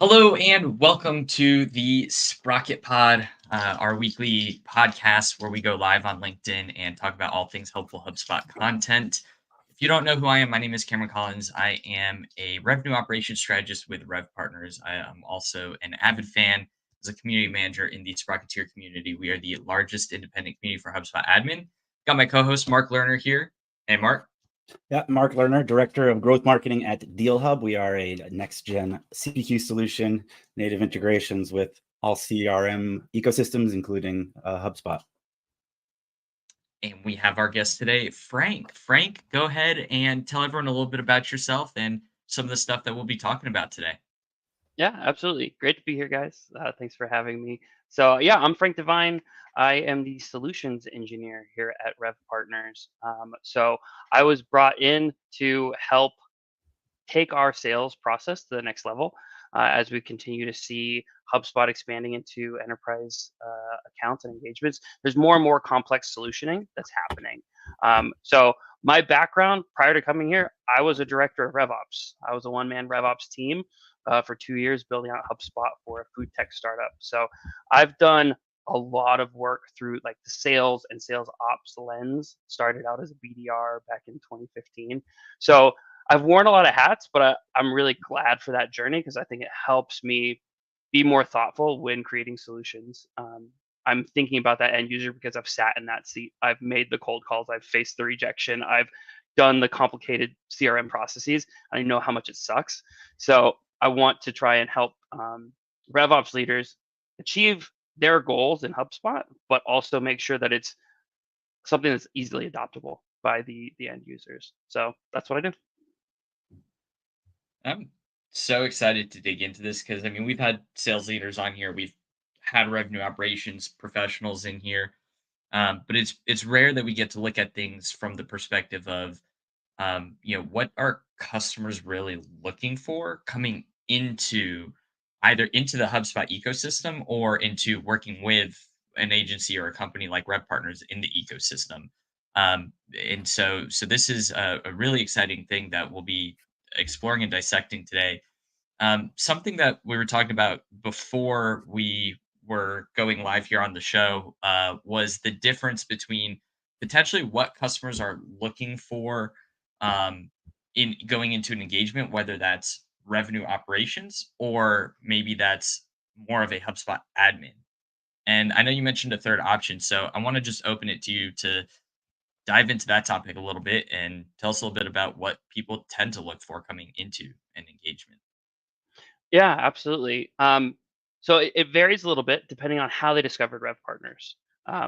Hello and welcome to the Sprocket Pod, our weekly podcast where we go live on LinkedIn and talk about all things helpful HubSpot content. If you don't know who I am, my name is Cameron Collins. I am a revenue operations strategist with Rev Partners. I am also an avid fan as a community manager in the Sprocketeer community. We are the largest independent community for HubSpot admin. Got my co-host Mark Lerner here. Hey, Mark. Yeah, Mark Lerner, Director of Growth Marketing at DealHub. We are a next-gen CPQ solution, native integrations with all CRM ecosystems, including HubSpot. And we have our guest today, Frank. Frank, go ahead and tell everyone a little bit about yourself and some of the stuff that we'll be talking about today. Yeah, absolutely. Great to be here, guys. Thanks for having me. So, yeah, I'm Frank Devine. I am the solutions engineer here at Rev Partners. So, I was brought in to help take our sales process to the next level as we continue to see HubSpot expanding into enterprise accounts and engagements. There's more and more complex solutioning that's happening. So, my background prior to coming here, I was a director of RevOps. I was a one-man RevOps team for 2 years building out HubSpot for a food tech startup. So I've done a lot of work through like the sales and sales ops lens. Started out as a BDR back in 2015. So I've worn a lot of hats, but I'm really glad for that journey because I think it helps me be more thoughtful when creating solutions. I'm thinking about that end user because I've sat in that seat. I've made the cold calls. I've faced the rejection. I've done the complicated CRM processes. I know how much it sucks. So I want to try and help RevOps leaders achieve their goals in HubSpot, but also make sure that it's something that's easily adoptable by the end users. So that's what I do. I'm so excited to dig into this because we've had sales leaders on here, we've had revenue operations professionals in here, but it's rare that we get to look at things from the perspective of what are customers really looking for coming into either into the HubSpot ecosystem or into working with an agency or a company like Rep Partners in the ecosystem. And so this is a really exciting thing that we'll be exploring and dissecting today. Something that we were talking about before we were going live here on the show was the difference between potentially what customers are looking for in going into an engagement, whether that's revenue operations or maybe that's more of a HubSpot admin. And I know you mentioned a third option, so I want to just open it to you to dive into that topic a little bit and tell us a little bit about what people tend to look for coming into an engagement. Yeah, absolutely. So it varies a little bit depending on how they discovered Rev Partners.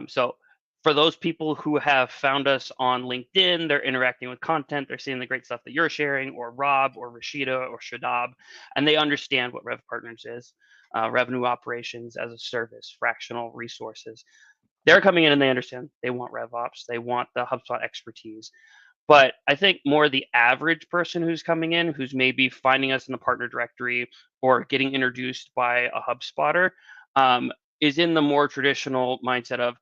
So for those people who have found us on LinkedIn, they're interacting with content, they're seeing the great stuff that you're sharing, or Rob, or Rashida, or Shadab, and they understand what Rev Partners is, revenue operations as a service, fractional resources. They're coming in and they understand they want RevOps, they want the HubSpot expertise. But I think more the average person who's coming in, who's maybe finding us in the partner directory or getting introduced by a HubSpotter, is in the more traditional mindset of,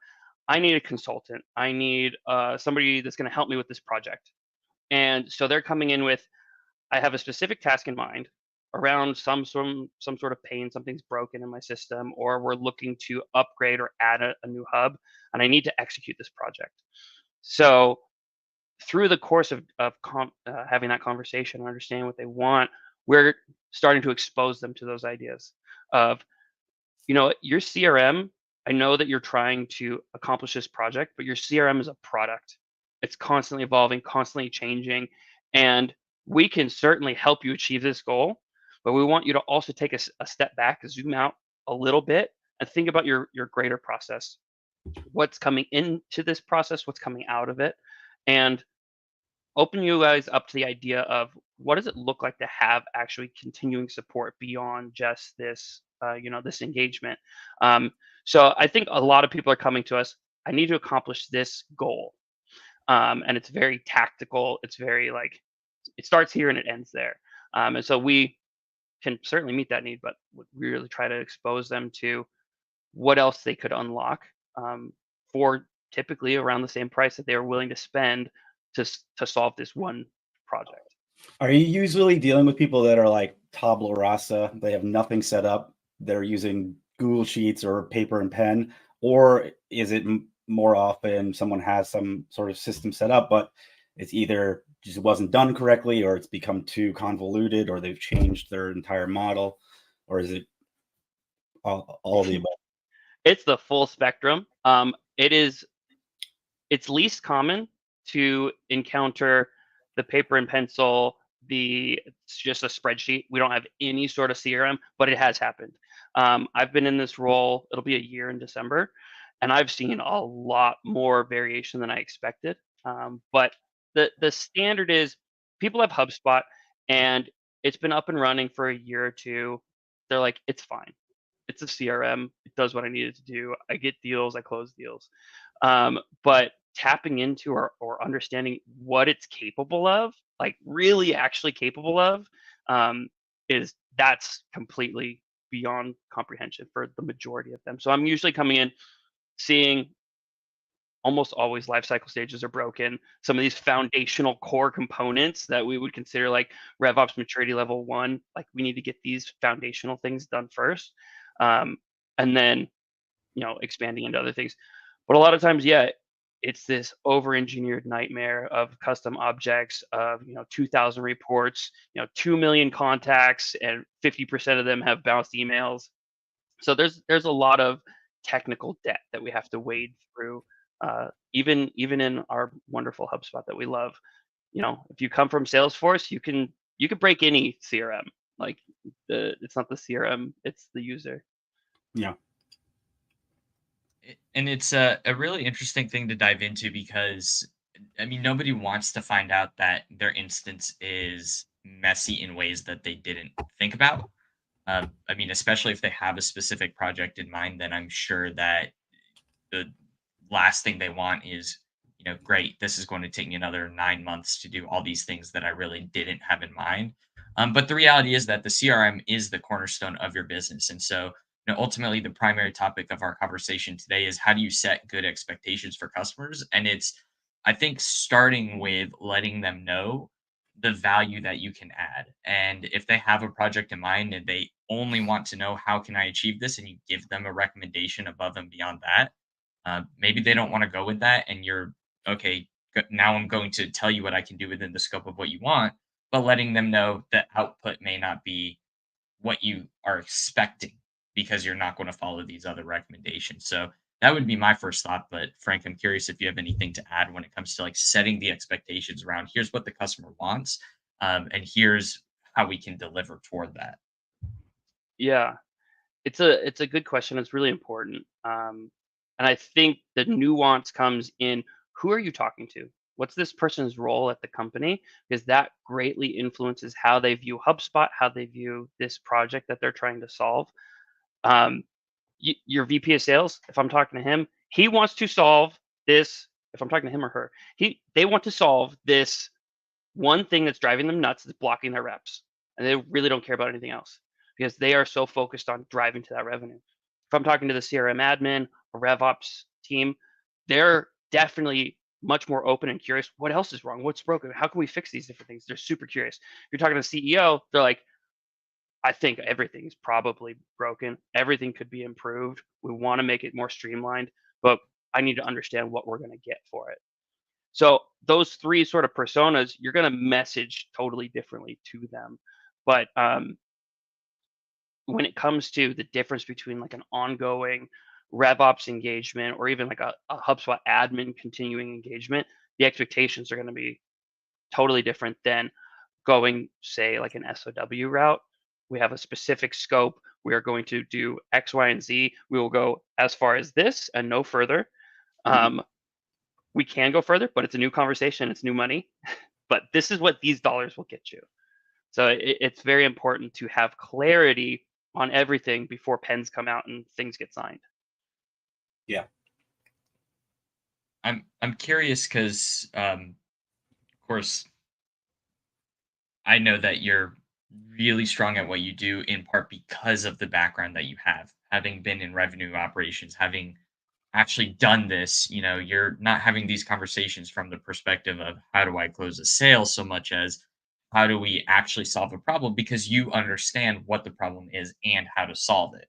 I need a consultant. I need somebody that's going to help me with this project. And so they're coming in with, I have a specific task in mind around some sort of pain, something's broken in my system, or we're looking to upgrade or add a new hub, and I need to execute this project. So through the course of having that conversation and understanding what they want, we're starting to expose them to those ideas of, your CRM, I know that you're trying to accomplish this project, but your CRM is a product. It's constantly evolving, constantly changing, and we can certainly help you achieve this goal, but we want you to also take a step back, zoom out a little bit, and think about your greater process. What's coming into this process, what's coming out of it, and open you guys up to the idea of what does it look like to have actually continuing support beyond just this, this engagement. So I think a lot of people are coming to us. I need to accomplish this goal, and it's very tactical. It's very like it starts here and it ends there. And so we can certainly meet that need, but we really try to expose them to what else they could unlock for typically around the same price that they are willing to spend to solve this one project. Are you usually dealing with people that are like tabula rasa? They have nothing set up. They're using Google Sheets or paper and pen, or is it more often someone has some sort of system set up, but it's either just wasn't done correctly, or it's become too convoluted, or they've changed their entire model, or is it all of the above? It's the full spectrum. It's least common to encounter the paper and pencil, it's just a spreadsheet. We don't have any sort of CRM, but it has happened. I've been in this role, it'll be a year in December, and I've seen a lot more variation than I expected. But the standard is people have HubSpot and it's been up and running for a year or two. They're like, it's fine. It's a CRM. It does what I need it to do. I get deals, I close deals. But tapping into or understanding what it's capable of, like really actually capable of, that's completely beyond comprehension for the majority of them. So I'm usually coming in seeing almost always life cycle stages are broken. Some of these foundational core components that we would consider like RevOps maturity level 1, like we need to get these foundational things done first. And then, expanding into other things. But a lot of times, yeah, it's this over-engineered nightmare of custom objects, of 2,000 reports, 2 million contacts, and 50% of them have bounced emails. So there's a lot of technical debt that we have to wade through, even in our wonderful HubSpot that we love. If you come from Salesforce, you can break any CRM. Like it's not the CRM, it's the user. Yeah. And it's a really interesting thing to dive into because, I mean, nobody wants to find out that their instance is messy in ways that they didn't think about. I mean, especially if they have a specific project in mind, then I'm sure that the last thing they want is, great, this is going to take me another 9 months to do all these things that I really didn't have in mind. But the reality is that the CRM is the cornerstone of your business. And so, ultimately, the primary topic of our conversation today is how do you set good expectations for customers? And it's, I think, starting with letting them know the value that you can add. And if they have a project in mind and they only want to know how can I achieve this, and you give them a recommendation above and beyond that, maybe they don't want to go with that, and you're okay. Now I'm going to tell you what I can do within the scope of what you want, but letting them know that output may not be what you are expecting because you're not going to follow these other recommendations. So that would be my first thought. But Frank, I'm curious if you have anything to add when it comes to like setting the expectations around here's what the customer wants, and here's how we can deliver toward that. Yeah. It's a good question. It's really important. And I think the nuance comes in who are you talking to? What's this person's role at the company? Because that greatly influences how they view HubSpot, how they view this project that they're trying to solve. Um, your VP of sales, if I'm talking to him, he wants to solve this. If I'm talking to him or her, they want to solve this one thing that's driving them nuts is blocking their reps, and they really don't care about anything else because they are so focused on driving to that revenue. If I'm talking to the CRM admin or RevOps team, they're definitely much more open and curious. What else is wrong? What's broken? How can we fix these different things? They're super curious. If you're talking to the CEO, they're like, I think everything's probably broken. Everything could be improved. We want to make it more streamlined, but I need to understand what we're going to get for it. So those three sort of personas, you're going to message totally differently to them. But when it comes to the difference between like an ongoing RevOps engagement or even like a HubSpot admin continuing engagement, the expectations are going to be totally different than going, say, like an SOW route. We have a specific scope. We are going to do X, Y, and Z. We will go as far as this and no further. Mhm. We can go further, but it's a new conversation. It's new money. But this is what these dollars will get you. So it's very important to have clarity on everything before pens come out and things get signed. Yeah. I'm curious because, of course, I know that you're really strong at what you do in part because of the background that you have, having been in revenue operations, having actually done this. You're not having these conversations from the perspective of how do I close a sale so much as how do we actually solve a problem because you understand what the problem is and how to solve it.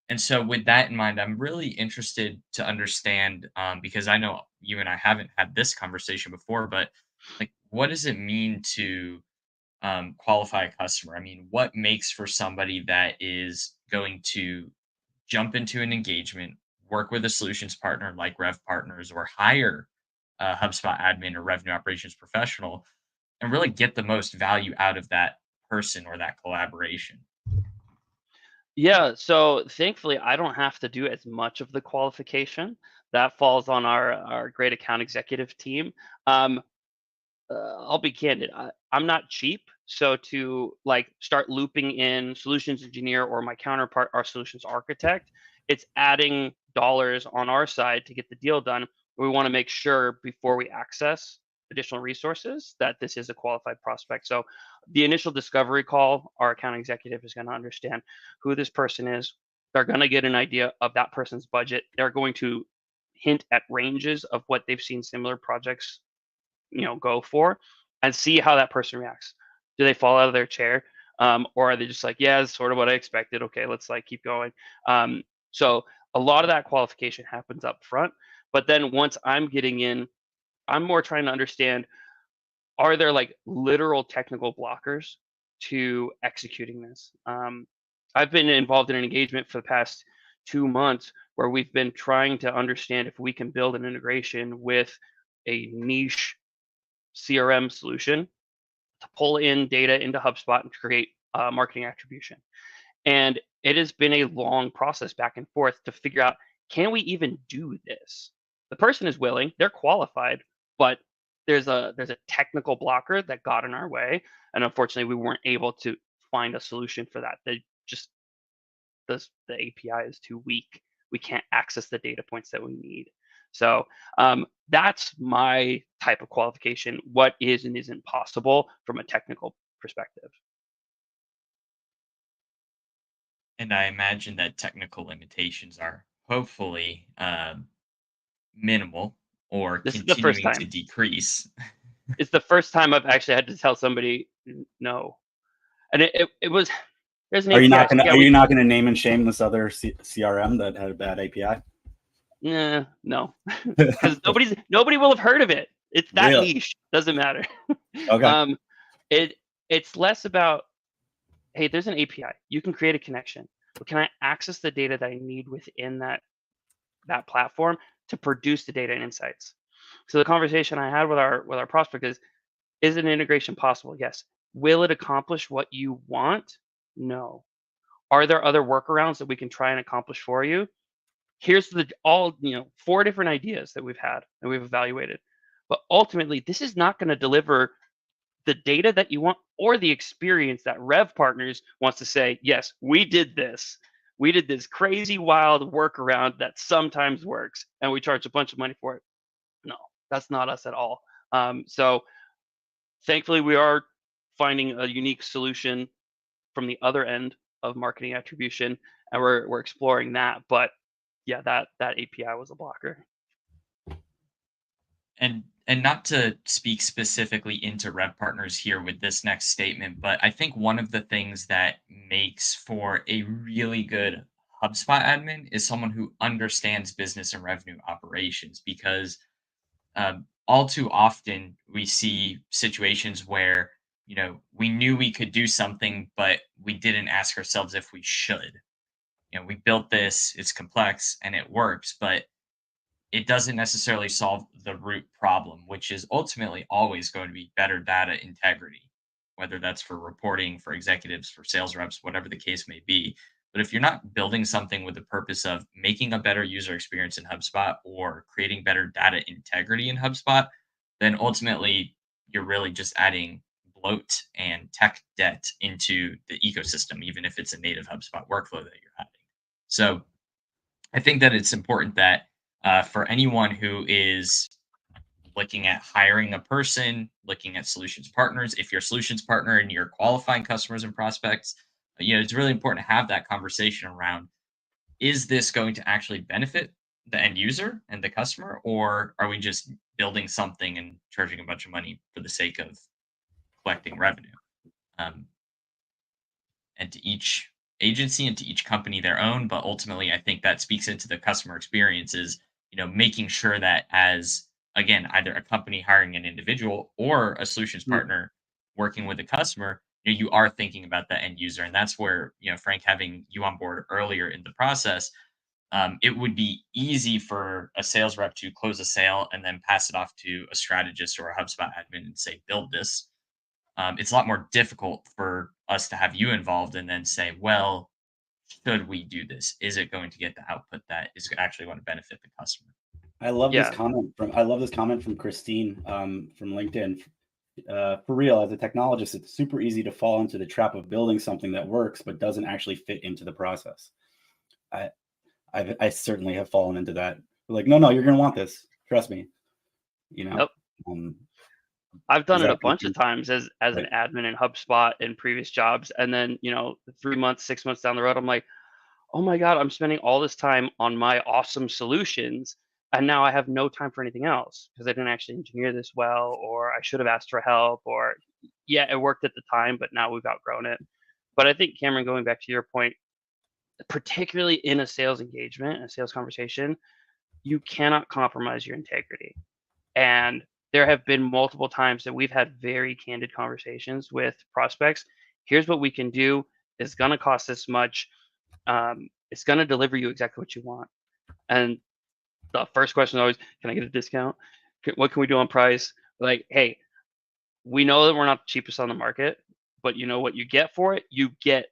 And so, with that in mind, I'm really interested to understand because I know you and I haven't had this conversation before, but like, what does it mean to qualify a customer? I mean, what makes for somebody that is going to jump into an engagement, work with a solutions partner like Rev Partners, or hire a HubSpot admin or revenue operations professional and really get the most value out of that person or that collaboration? Yeah, so thankfully, I don't have to do as much of the qualification. That falls on our great account executive team. Um, I'll be candid. I'm not cheap, so to like start looping in solutions engineer or my counterpart, our solutions architect, it's adding dollars on our side to get the deal done. We want to make sure before we access additional resources that this is a qualified prospect. So the initial discovery call, our account executive is going to understand who this person is. They're going to get an idea of that person's budget. They're going to hint at ranges of what they've seen similar projects go for, and see how that person reacts. Do they fall out of their chair, or are they just like, yeah, it's sort of what I expected, okay, let's like keep going. So a lot of that qualification happens up front, but then once I'm getting in, I'm more trying to understand, are there like literal technical blockers to executing this. I've been involved in an engagement for the past 2 months where we've been trying to understand if we can build an integration with a niche CRM solution to pull in data into HubSpot and create marketing attribution. And it has been a long process back and forth to figure out, can we even do this? The person is willing, they're qualified, but there's a technical blocker that got in our way, and unfortunately, we weren't able to find a solution for that. They just the API is too weak. We can't access the data points that we need. So that's my type of qualification. What is and isn't possible from a technical perspective. And I imagine that technical limitations are hopefully minimal or This is the first continuing to time. decrease. It's the first time I've actually had to tell somebody no, and it was there's an API. So yeah, Are you we not gonna name and shame this other CRM that had a bad API? no, because nobody will have heard of it. It's that Really? niche. Doesn't matter. Okay. um, it it's less about, hey, there's an API. You can create a connection, but can I access the data that I need within that platform to produce the data and insights? So the conversation I had with our prospect is an integration possible? Yes. Will it accomplish what you want? No. Are there other workarounds that we can try and accomplish for you? Here's the all, 4 different ideas that we've had and we've evaluated. But ultimately, this is not going to deliver the data that you want or the experience that Rev Partners wants to say, yes, we did this. We did this crazy wild workaround that sometimes works and we charge a bunch of money for it. No, that's not us at all. So thankfully, we are finding a unique solution from the other end of marketing attribution, and we're exploring that. But yeah, that API was a blocker. And not to speak specifically into Rev Partners here with this next statement, but I think one of the things that makes for a really good HubSpot admin is someone who understands business and revenue operations because all too often we see situations where we knew we could do something but we didn't ask ourselves if we should. We built this, it's complex and it works, but it doesn't necessarily solve the root problem, which is ultimately always going to be better data integrity, whether that's for reporting, for executives, for sales reps, whatever the case may be. But if you're not building something with the purpose of making a better user experience in HubSpot or creating better data integrity in HubSpot, then ultimately you're really just adding bloat and tech debt into the ecosystem, even if it's a native HubSpot workflow that you're having. So I think that it's important that for anyone who is looking at hiring a person, looking at solutions partners, if you're a solutions partner and you're qualifying customers and prospects, it's really important to have that conversation around, is this going to actually benefit the end user and the customer, or are we just building something and charging a bunch of money for the sake of collecting revenue. Um, and to each agency and to each company their own, but ultimately I think that speaks into the customer experience is, making sure that as, again, either a company hiring an individual or a solutions Mm. partner working with a customer, you are thinking about the end user. And that's where, Frank, having you on board earlier in the process, it would be easy for a sales rep to close a sale and then pass it off to a strategist or a HubSpot admin and say, build this. It's a lot more difficult for us to have you involved and then say, well, should we do this? Is it going to get the output that is actually going to benefit the customer? Yeah. I love this comment from Christine from LinkedIn. For real, as a technologist, it's super easy to fall into the trap of building something that works but doesn't actually fit into the process. I I certainly have fallen into that. Like, no, you're gonna want this. Trust me. You know, Yep. um, I've is done it a that bunch of times as an right? admin in HubSpot in previous jobs, and then 3 months, 6 months down the road, I'm like, oh my god, I'm spending all this time on my awesome solutions, and now I have no time for anything else because I didn't actually engineer this well, or I should have asked for help, or yeah, it worked at the time, but now we've outgrown it. But I think Cameron, going back to your point, particularly in a sales engagement, a sales conversation, you cannot compromise your integrity. And there have been multiple times that we've had very candid conversations with prospects. Here's what we can do. It's going to cost this much. It's going to deliver you exactly what you want. And the first question is always, can I get a discount? What can we do on price? Like, hey, we know that we're not the cheapest on the market, but you know what you get for it? You get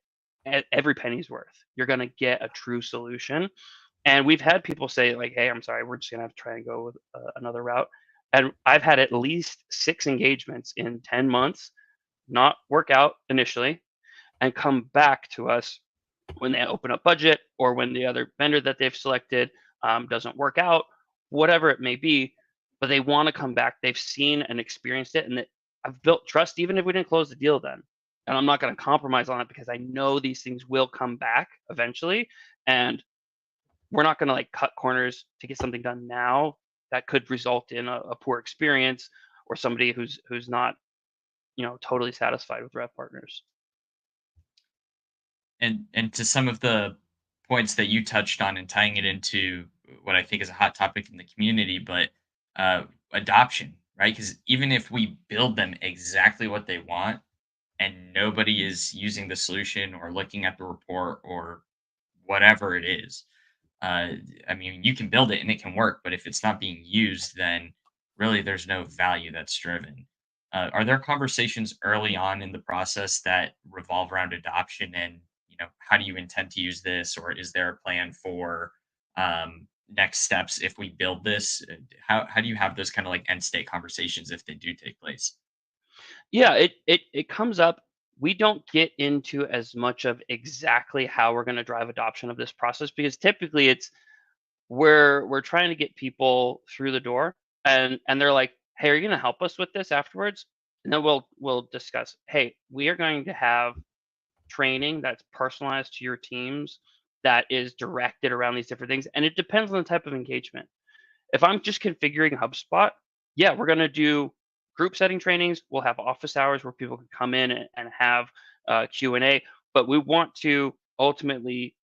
every penny's worth. You're going to get a true solution. And we've had people say like, "Hey, I'm sorry, we're just gonna have to try and go with another route." And I've had at least 6 engagements in 10 months not work out initially and come back to us when they open up budget or when the other vendor that they've selected doesn't work out, whatever it may be. But they want to come back. They've seen and experienced it, and I've built trust even if we didn't close the deal then. And I'm not going to compromise on it because I know these things will come back eventually. And we're not going to like cut corners to get something done now that could result in a poor experience or somebody who's not totally satisfied with rep partners. And to some of the points that you touched on and tying it into what I think is a hot topic in the community, but uh, adoption, right? Because even if we build them exactly what they want and nobody is using the solution or looking at the report or whatever it is, uh, I mean, you can build it and it can work, but if it's not being used, then really there's no value that's driven. Are there conversations early on in the process that revolve around adoption and, how do you intend to use this, or is there a plan for next steps if we build this? How do you have those kind of like end state conversations if they do take place? Yeah, it comes up. We don't get into as much of exactly how we're going to drive adoption of this process because typically it's we're trying to get people through the door, and they're like, hey, are you going to help us with this afterwards? And then we'll discuss, hey, we are going to have training that's personalized to your teams, that is directed around these different things, and it depends on the type of engagement. If I'm just configuring HubSpot, yeah, we're going to do group setting trainings. We'll have office hours where people can come in and have Q&A. But we want to ultimately,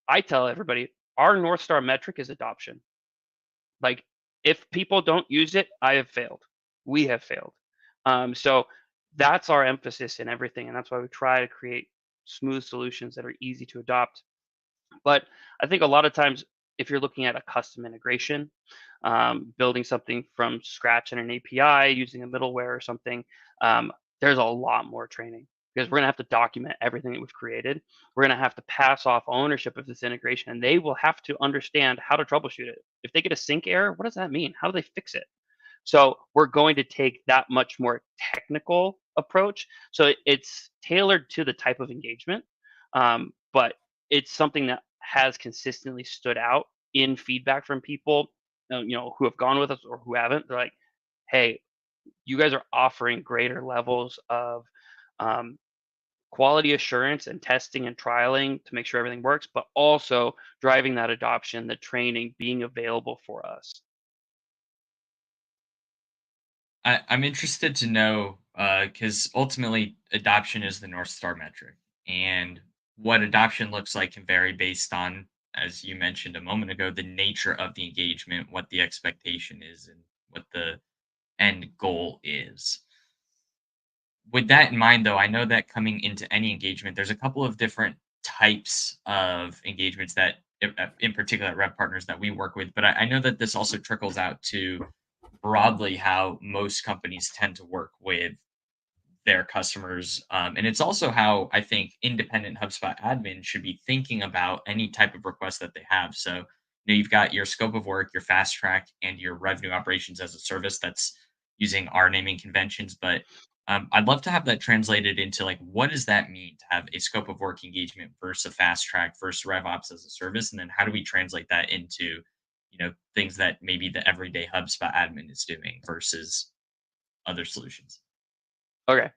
I tell everybody, our North Star metric is adoption. Like, if people don't use it, I have failed. We have failed. So that's our emphasis in everything. And that's why we try to create smooth solutions that are easy to adopt. But I think a lot of times, if you're looking at a custom integration, building something from scratch in an API, using a middleware or something, there's a lot more training because we're going to have to document everything that we've created. We're going to have to pass off ownership of this integration, and they will have to understand how to troubleshoot it. If they get a sync error, what does that mean? How do they fix it? So we're going to take that much more technical approach. So it's tailored to the type of engagement, but it's something that has consistently stood out in feedback from people, who have gone with us or who haven't. They're like, "Hey, you guys are offering greater levels of um, quality assurance and testing and trialing to make sure everything works, but also driving that adoption, the training being available for us." I'm interested to know because ultimately adoption is the North Star metric. And what adoption looks like can vary based on, as you mentioned a moment ago, the nature of the engagement, what the expectation is, and what the end goal is. With that in mind, though, I know that coming into any engagement, there's a couple of different types of engagements that, in particular, at Rev Partners that we work with. But I know that this also trickles out to broadly how most companies tend to work with their customers. And it's also how I think independent HubSpot admins should be thinking about any type of request that they have. So, you've got your scope of work, your fast track, and your revenue operations as a service that's using our naming conventions. But I'd love to have that translated into like, what does that mean to have a scope of work engagement versus a fast track versus RevOps as a service? And then how do we translate that into, things that maybe the everyday HubSpot admin is doing versus other solutions? Okay,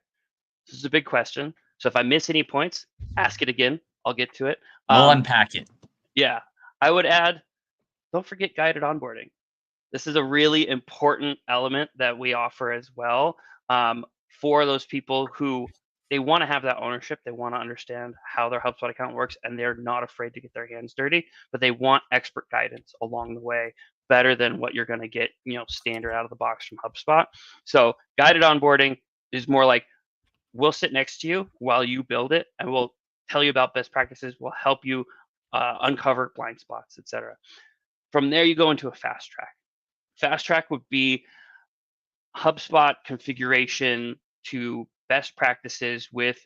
this is a big question. So if I miss any points, ask it again. I'll get to it. We'll unpack it. Yeah, I would add, don't forget guided onboarding. This is a really important element that we offer as well, for those people who they want to have that ownership. They want to understand how their HubSpot account works, and they're not afraid to get their hands dirty, but they want expert guidance along the way, better than what you're going to get, standard out of the box from HubSpot. So guided onboarding is more like, we'll sit next to you while you build it, and we'll tell you about best practices. We'll help you uncover blind spots, etc. From there, you go into a fast track. Fast track would be HubSpot configuration to best practices with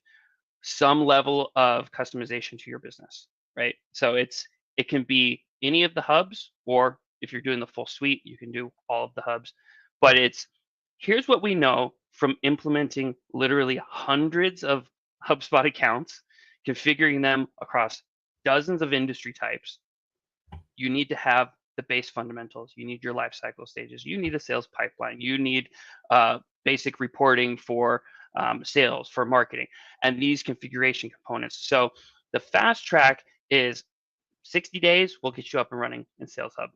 some level of customization to your business, right? So it can be any of the hubs, or if you're doing the full suite, you can do all of the hubs. But here's what we know from implementing literally hundreds of HubSpot accounts, configuring them across dozens of industry types. You need to have the base fundamentals. You need your life cycle stages. You need a sales pipeline. You need basic reporting for sales, for marketing, and these configuration components. So the fast track is 60 days, we'll get you up and running in Sales Hub.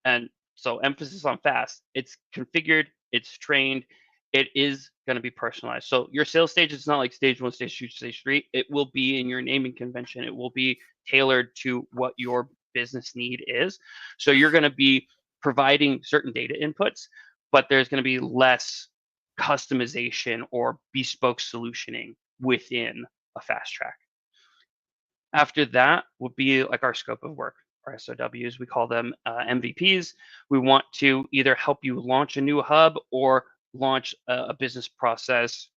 And so emphasis on fast. It's configured, it's trained, it is going to be personalized. So your sales stage is not like stage 1, stage 2, stage 3. It will be in your naming convention. It will be tailored to what your business need is. So you're going to be providing certain data inputs, but there's going to be less customization or bespoke solutioning within a fast track. After that would be like our scope of work, our SOWs. We call them MVPs. We want to either help you launch a new hub or launch a business process,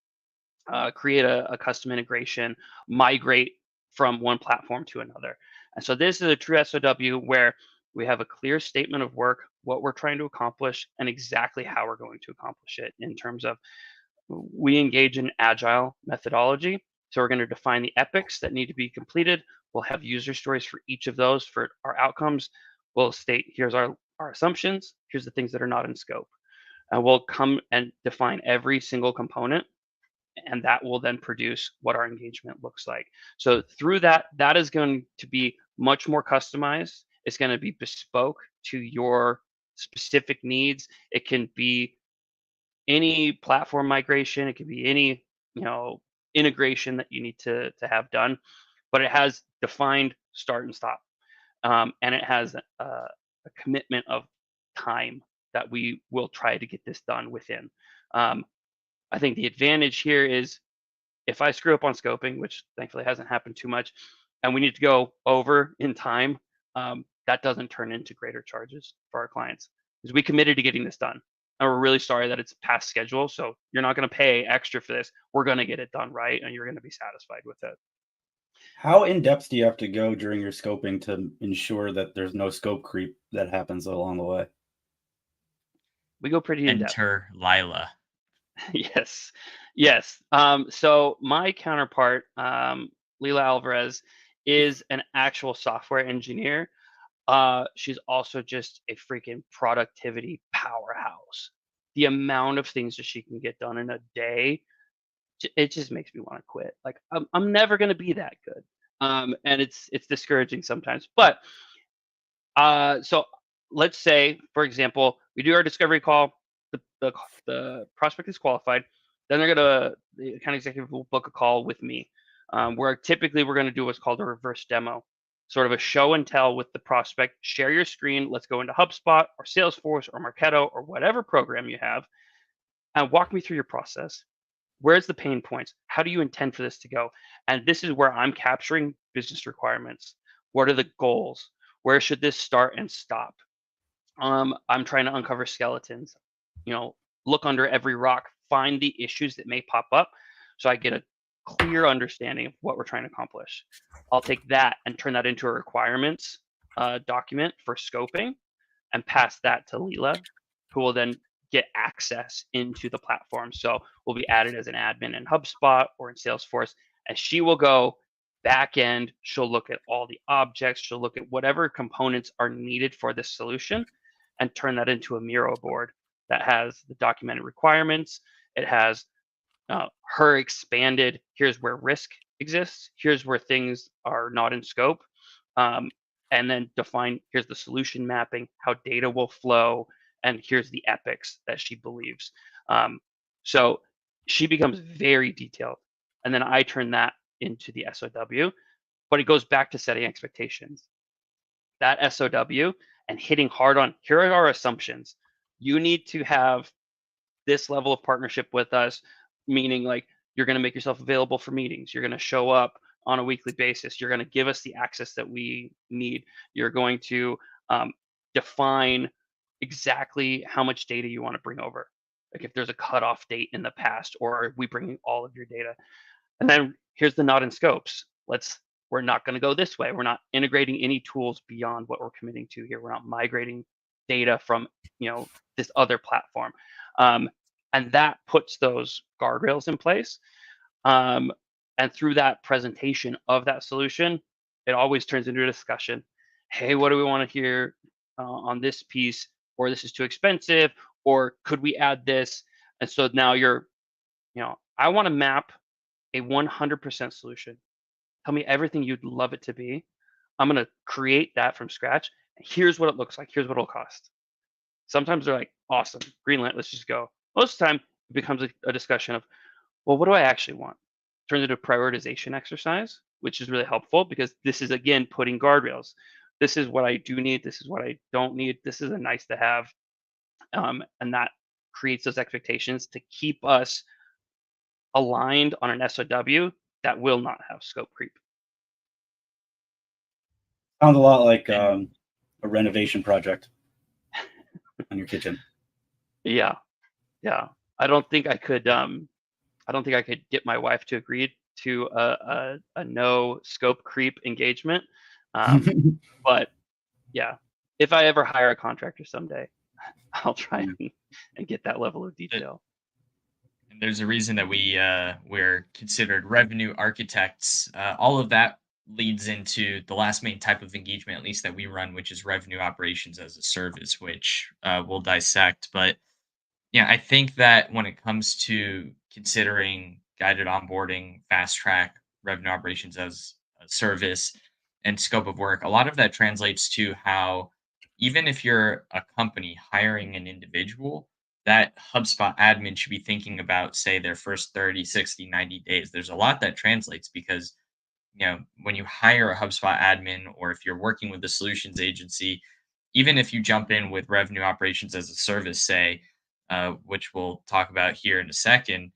create a custom integration, migrate from one platform to another. And so this is a true SOW where we have a clear statement of work, what we're trying to accomplish, and exactly how we're going to accomplish it in terms of, we engage in agile methodology. So we're going to define the epics that need to be completed. We'll have user stories for each of those for our outcomes. We'll state, here's our assumptions, here's the things that are not in scope. And we'll come and define every single component, and that will then produce what our engagement looks like. So through that is going to be much more customized. It's going to be bespoke to your specific needs. It can be any platform migration. It could be any, integration that you need to have done, but it has defined start and stop. And it has a commitment of time that we will try to get this done within. I think the advantage here is, if I screw up on scoping, which thankfully hasn't happened too much, and we need to go over in time, that doesn't turn into greater charges for our clients, because we committed to getting this done. And we're really sorry that it's past schedule. So you're not going to pay extra for this. We're going to get it done right, and you're going to be satisfied with it. How in depth do you have to go during your scoping to ensure that there's no scope creep that happens along the way? We go pretty in depth. Enter Lila. Yes. So my counterpart, Leila Alvarez, is an actual software engineer. She's also just a freaking productivity powerhouse. The amount of things that she can get done in a day, it just makes me want to quit. Like, I'm never going to be that good. And it's discouraging sometimes. But so let's say, for example, we do our discovery call. The prospect is qualified. then the account executive will book a call with me, where typically we're going to do what's called a reverse demo, sort of a show and tell with the prospect. Share your screen. Let's go into HubSpot or Salesforce or Marketo or whatever program you have, and walk me through your process. Where's the pain points? How do you intend for this to go? And this is where I'm capturing business requirements. What are the goals? Where should this start and stop? I'm trying to uncover skeletons, look under every rock, find the issues that may pop up so I get a clear understanding of what we're trying to accomplish. I'll take that and turn that into a requirements document for scoping and pass that to Leela, who will then get access into the platform. So we'll be added as an admin in HubSpot or in Salesforce, and she will go back end. She'll look at all the objects. She'll look at whatever components are needed for this solution and turn that into a Miro board that has the documented requirements. It has her expanded, here's where risk exists, here's where things are not in scope, and then define, here's the solution mapping, how data will flow, and here's the epics that she believes. So she becomes very detailed, and then I turn that into the SOW, but it goes back to setting expectations. That SOW and hitting hard on, here are our assumptions. You need to have this level of partnership with us, meaning like you're going to make yourself available for meetings. You're going to show up on a weekly basis. You're going to give us the access that we need. You're going to define exactly how much data you want to bring over. Like if there's a cutoff date in the past, or are we bringing all of your data? And then here's the not in scopes. We're not going to go this way. We're not integrating any tools beyond what we're committing to here. We're not migrating data from this other platform. And that puts those guardrails in place. And through that presentation of that solution, it always turns into a discussion. Hey, what do we want to hear on this piece? Or this is too expensive, or could we add this? And so now I want to map a 100% solution. Tell me everything you'd love it to be. I'm going to create that from scratch. Here's what it looks like. Here's what it'll cost. Sometimes they're like, awesome, greenlight, let's just go. Most of the time, it becomes a discussion of, well, what do I actually want? Turns into a prioritization exercise, which is really helpful because this is, again, putting guardrails. This is what I do need. This is what I don't need. This is a nice to have. And that creates those expectations to keep us aligned on an SOW that will not have scope creep. Sounds a lot like a renovation project on your kitchen. Yeah. I don't think I could get my wife to agree to a no scope creep engagement. But yeah, if I ever hire a contractor someday, I'll try and get that level of detail. And there's a reason that we're considered revenue architects. All of that leads into the last main type of engagement, at least that we run, which is revenue operations as a service, which we'll dissect. But yeah, I think that when it comes to considering guided onboarding, fast track, revenue operations as a service, and scope of work, a lot of that translates to how, even if you're a company hiring an individual, that HubSpot admin should be thinking about, say, their first 30, 60, 90 days. There's a lot that translates because, when you hire a HubSpot admin, or if you're working with a solutions agency, even if you jump in with revenue operations as a service, say, which we'll talk about here in a second,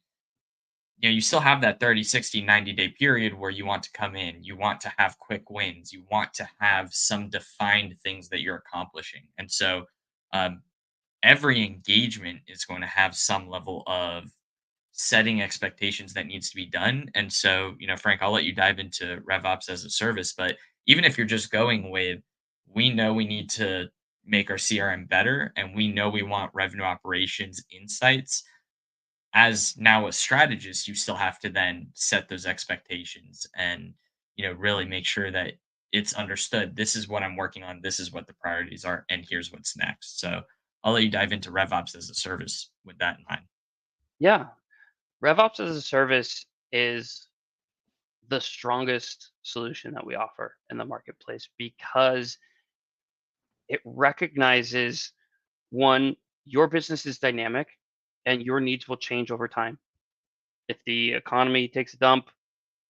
you still have that 30, 60, 90-day period where you want to come in. You want to have quick wins. You want to have some defined things that you're accomplishing. And so every engagement is going to have some level of setting expectations that needs to be done. And so, Frank, I'll let you dive into RevOps as a service, but even if you're just going with, we know we need to make our CRM better, and we know we want revenue operations insights, as now a strategist, you still have to then set those expectations and, really make sure that it's understood. This is what I'm working on. This is what the priorities are. And here's what's next. So I'll let you dive into RevOps as a service with that in mind. Yeah. RevOps as a service is the strongest solution that we offer in the marketplace because it recognizes, one, your business is dynamic and your needs will change over time. If the economy takes a dump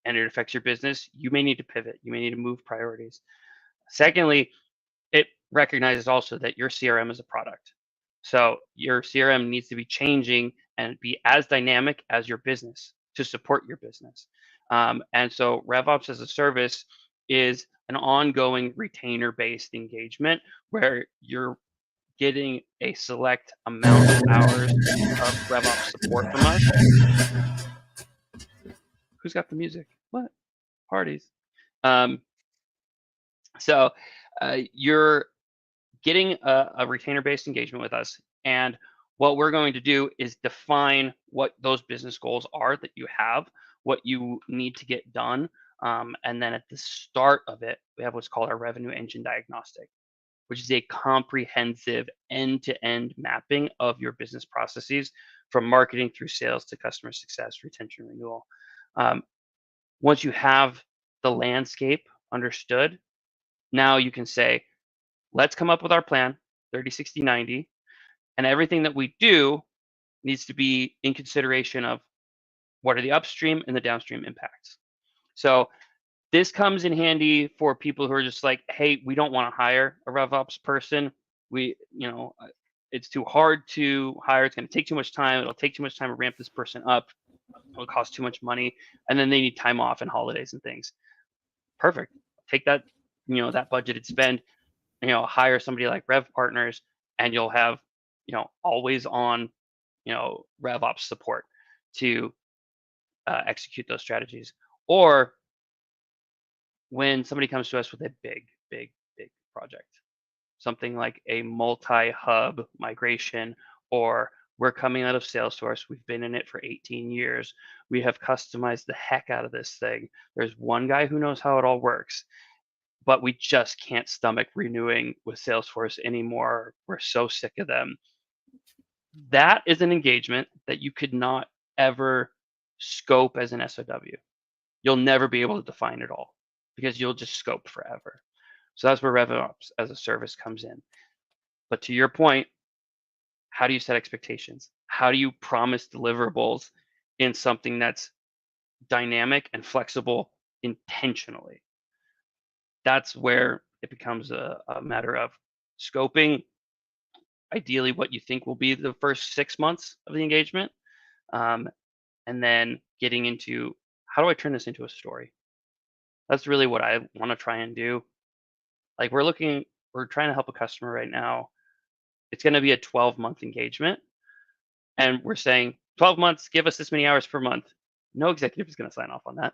and it affects your business, you may need to pivot. You may need to move priorities. Secondly, it recognizes also that your CRM is a product. So your CRM needs to be changing and be as dynamic as your business to support your business. And so RevOps as a service is an ongoing retainer based engagement where you're getting a select amount of hours of RevOps support from us. Who's got the music? What? Parties. Um, so you're getting a retainer based engagement with us. And what we're going to do is define what those business goals are that you have, what you need to get done. And then at the start of it, we have what's called our revenue engine diagnostic, which is a comprehensive end to end mapping of your business processes from marketing through sales to customer success, retention, renewal. Um, Once you have the landscape understood, now you can say, let's come up with our plan 30, 60, 90, and everything that we do needs to be in consideration of what are the upstream and the downstream impacts. So this comes in handy for people who are just like, hey, we don't want to hire a RevOps person. It's too hard to hire. It's going to take too much time. It'll take too much time to ramp this person up. It'll cost too much money. And then they need time off and holidays and things. Perfect. Take that, that budgeted spend, hire somebody like Rev Partners, and you'll have, always on, RevOps support to execute those strategies. Or when somebody comes to us with a big, big, big project, something like a multi-hub migration, or we're coming out of Salesforce. We've been in it for 18 years. We have customized the heck out of this thing. There's one guy who knows how it all works, but we just can't stomach renewing with Salesforce anymore. We're so sick of them. That is an engagement that you could not ever scope as an SOW. You'll never be able to define it all because you'll just scope forever. So that's where RevOps as a service comes in. But to your point, how do you set expectations? How do you promise deliverables in something that's dynamic and flexible intentionally? That's where it becomes a matter of scoping, ideally what you think will be the first 6 months of the engagement, um, and then getting into how do I turn this into a story? That's really what I want to try and do. Like we're trying to help a customer right now. It's going to be a 12-month engagement, and we're saying 12 months, give us this many hours per month. No executive is going to sign off on that.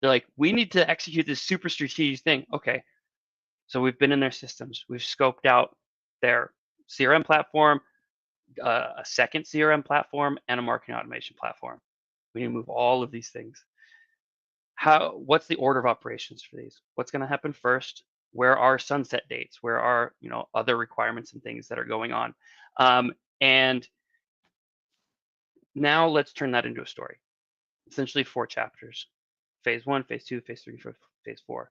They're like, we need to execute this super strategic thing. Okay, so we've been in their systems. We've scoped out their CRM platform, a second CRM platform, and a marketing automation platform. We need to move all of these things. What's the order of operations for these? What's going to happen first? Where are sunset dates? Where are other requirements and things that are going on? And now let's turn that into a story. Essentially 4 chapters: phase 1, phase 2, phase 3, phase 4.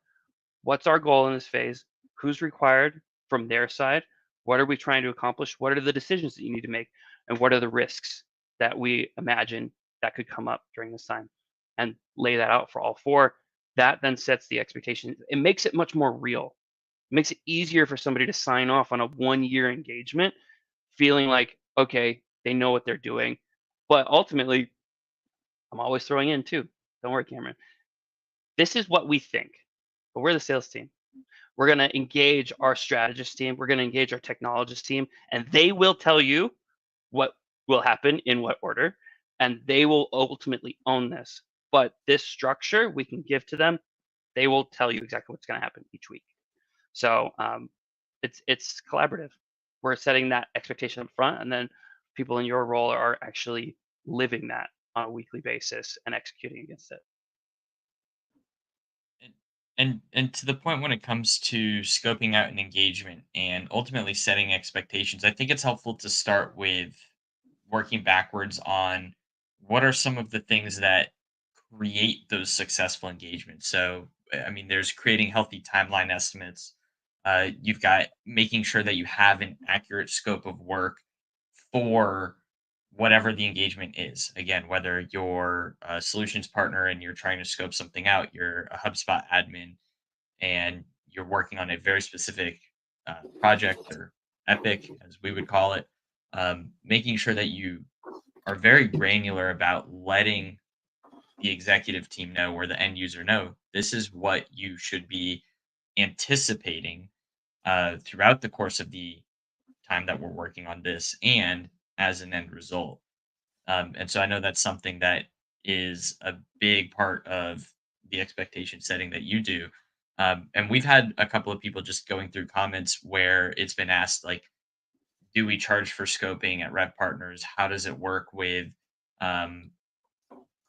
What's our goal in this phase? Who's required from their side? What are we trying to accomplish? What are the decisions that you need to make? And what are the risks that we imagine that could come up during this time? And lay that out for all 4. That then sets the expectation. It makes it much more real. It makes it easier for somebody to sign off on a 1-year engagement, feeling like, okay, they know what they're doing. But ultimately, I'm always throwing in too. Don't worry, Cameron. This is what we think, but we're the sales team. We're going to engage our strategist team. We're going to engage our technologist team, and they will tell you what will happen in what order, and they will ultimately own this. But this structure we can give to them. They will tell you exactly what's going to happen each week. So it's collaborative. We're setting that expectation up front, and then people in your role are actually living that on a weekly basis and executing against it. And to the point when it comes to scoping out an engagement and ultimately setting expectations, I think it's helpful to start with working backwards on what are some of the things that create those successful engagements. So, I mean, there's creating healthy timeline estimates. You've got making sure that you have an accurate scope of work for whatever the engagement is. Again, whether you're a solutions partner and you're trying to scope something out, you're a HubSpot admin and you're working on a very specific project or epic, as we would call it, making sure that you are very granular about letting the executive team know or the end user know this is what you should be anticipating throughout the course of the time that we're working on this and as an end result. And so I know that's something that is a big part of the expectation setting that you do. And we've had a couple of people just going through comments where it's been asked, like, do we charge for scoping at Rev Partners? How does it work with um,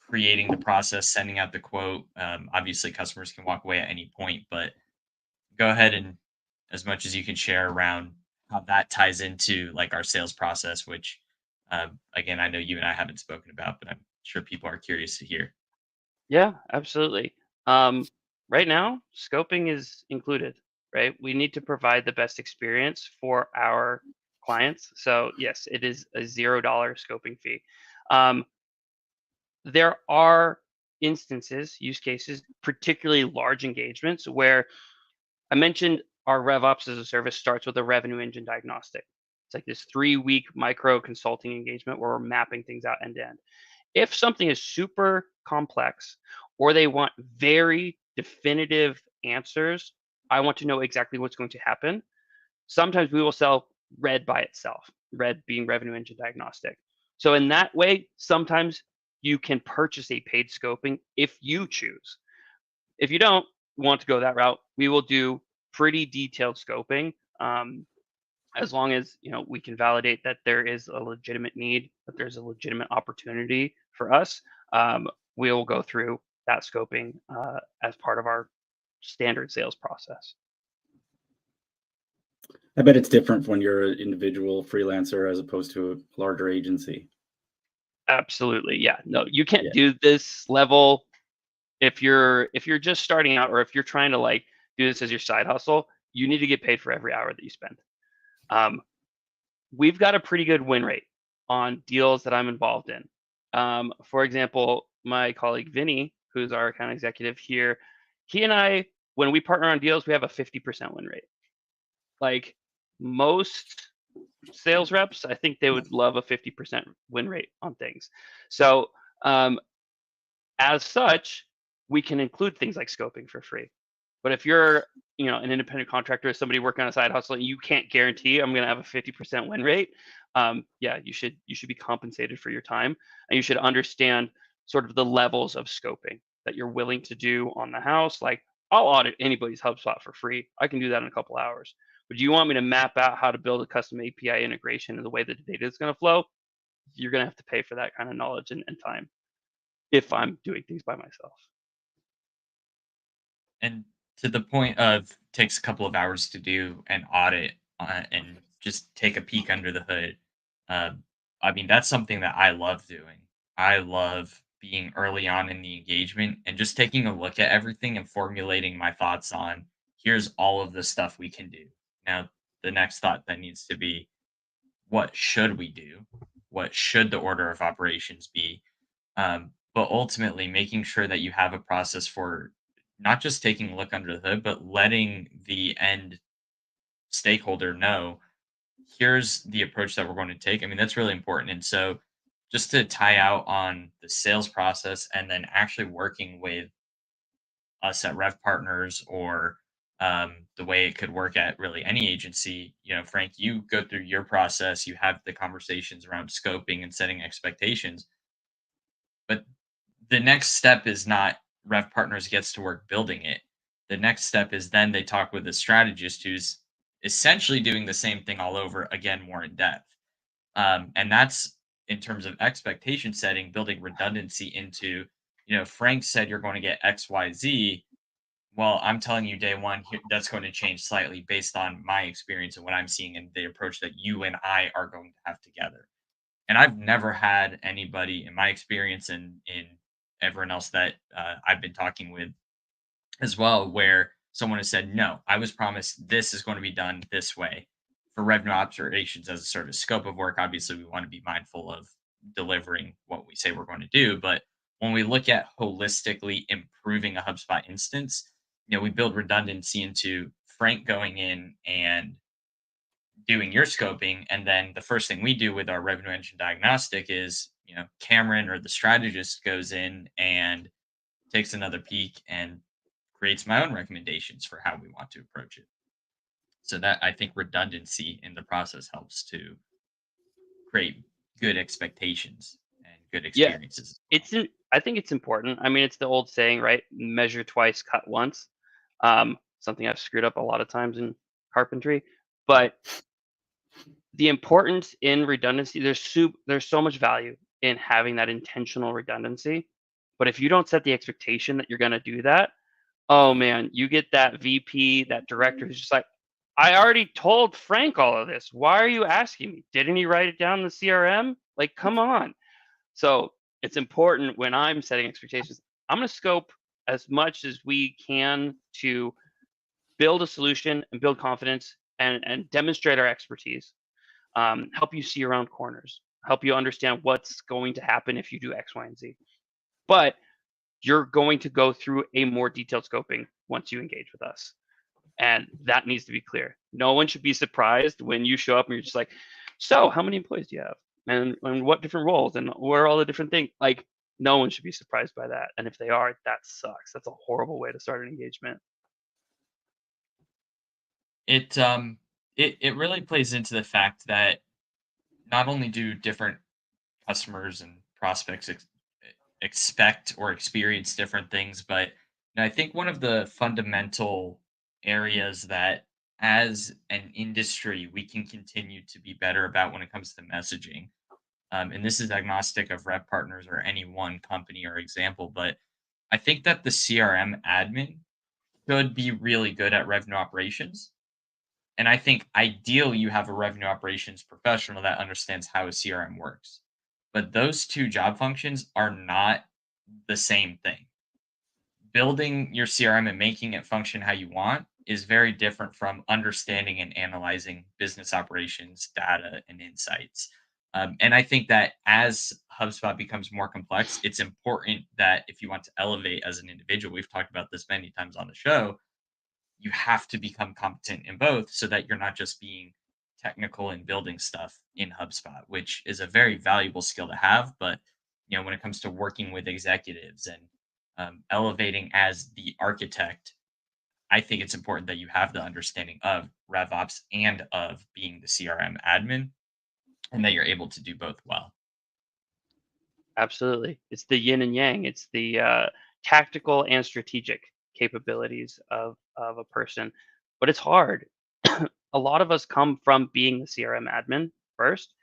creating the process, sending out the quote? Obviously, customers can walk away at any point, but go ahead and as much as you can share around how that ties into like our sales process, which again, I know you and I haven't spoken about, but I'm sure people are curious to hear. Yeah, absolutely. Um, right now, scoping is included, right? We need to provide the best experience for our clients. So yes, it is a $0 scoping fee. Um, there are instances, use cases, particularly large engagements where I mentioned our RevOps as a service starts with a revenue engine diagnostic. It's like this 3-week micro consulting engagement where we're mapping things out end to end. If something is super complex or they want very definitive answers, I want to know exactly what's going to happen. Sometimes we will sell Red by itself, Red being revenue engine diagnostic. So in that way, sometimes you can purchase a paid scoping if you choose. If you don't want to go that route, we will do pretty detailed scoping. As long as we can validate that there is a legitimate need, that there's a legitimate opportunity for us, we'll go through that scoping as part of our standard sales process. I bet it's different when you're an individual freelancer as opposed to a larger agency. Absolutely, yeah. No, you can't Yeah. do this level if you're just starting out, or if you're trying to like do this as your side hustle. You need to get paid for every hour that you spend. Um, we've got a pretty good win rate on deals that I'm involved in. For example, my colleague Vinny, who's our account executive here, he and I, when we partner on deals, we have a 50% win rate. Like most sales reps, I think they would love a 50% win rate on things. So, as such, we can include things like scoping for free. But if you're, an independent contractor, somebody working on a side hustle, and you can't guarantee I'm going to have a 50% win rate, yeah, you should be compensated for your time, and you should understand sort of the levels of scoping that you're willing to do on the house. Like, I'll audit anybody's HubSpot for free. I can do that in a couple hours. But do you want me to map out how to build a custom API integration and the way that the data is going to flow? You're going to have to pay for that kind of knowledge and time if I'm doing things by myself. And to the point of takes a couple of hours to do an audit and just take a peek under the hood. Um, I mean, that's something that I love doing. I love being early on in the engagement and just taking a look at everything and formulating my thoughts on here's all of the stuff we can do. Now, the next thought that needs to be what should we do? What should the order of operations be? But ultimately, making sure that you have a process for not just taking a look under the hood, but letting the end stakeholder know here's the approach that we're going to take. I mean, that's really important. And so, just to tie out on the sales process and then actually working with us at Rev Partners or the way it could work at really any agency. Frank, you go through your process, you have the conversations around scoping and setting expectations, but the next step is not Rev Partners gets to work building it. The next step is then they talk with the strategist who's essentially doing the same thing all over again, more in depth. And that's in terms of expectation setting, building redundancy into, Frank said you're going to get X, Y, Z. Well, I'm telling you day one, that's going to change slightly based on my experience and what I'm seeing and the approach that you and I are going to have together. And I've never had anybody in my experience and in everyone else that I've been talking with as well, where someone has said, no, I was promised this is going to be done this way. For revenue observations as a service scope of work, obviously we want to be mindful of delivering what we say we're going to do. But when we look at holistically improving a HubSpot instance, we build redundancy into Frank going in and doing your scoping. And then the first thing we do with our revenue engine diagnostic is, Cameron or the strategist goes in and takes another peek and creates my own recommendations for how we want to approach it. So that I think redundancy in the process helps to create good expectations and good Yeah, experiences as well. I think it's important. I mean, it's the old saying, right? Measure twice, cut once. Something I've screwed up a lot of times in carpentry, but the importance in redundancy, there's so much value in having that intentional redundancy. But if you don't set the expectation that you're going to do that, oh man, you get that VP, that director who's just like, I already told Frank all of this. Why are you asking me? Didn't he write it down in the CRM? Like, come on. So it's important when I'm setting expectations. I'm going to scope as much as we can to build a solution and build confidence and demonstrate our expertise. Help you see around corners, help you understand what's going to happen if you do X, Y, and Z. But you're going to go through a more detailed scoping once you engage with us. And that needs to be clear. No one should be surprised when you show up and you're just like, so how many employees do you have? And what different roles and where are all the different things? Like, no one should be surprised by that. And if they are, that sucks. That's a horrible way to start an engagement. It really plays into the fact that not only do different customers and prospects expect or experience different things, but I think one of the fundamental areas that as an industry we can continue to be better about when it comes to messaging, and this is agnostic of rep partners or any one company or example, but I think that the CRM admin should be really good at revenue operations. And I think ideally you have a revenue operations professional that understands how a CRM works. But those two job functions are not the same thing. Building your CRM and making it function how you want is very different from understanding and analyzing business operations, data, and insights. And I think that as HubSpot becomes more complex, it's important that if you want to elevate as an individual, we've talked about this many times on the show, you have to become competent in both so that you're not just being technical and building stuff in HubSpot, which is a very valuable skill to have. But when it comes to working with executives and elevating as the architect, I think it's important that you have the understanding of RevOps and of being the CRM admin, and that you're able to do both well. Absolutely. It's the yin and yang. It's the tactical and strategic capabilities of a person. But it's hard. A lot of us come from being the CRM admin first,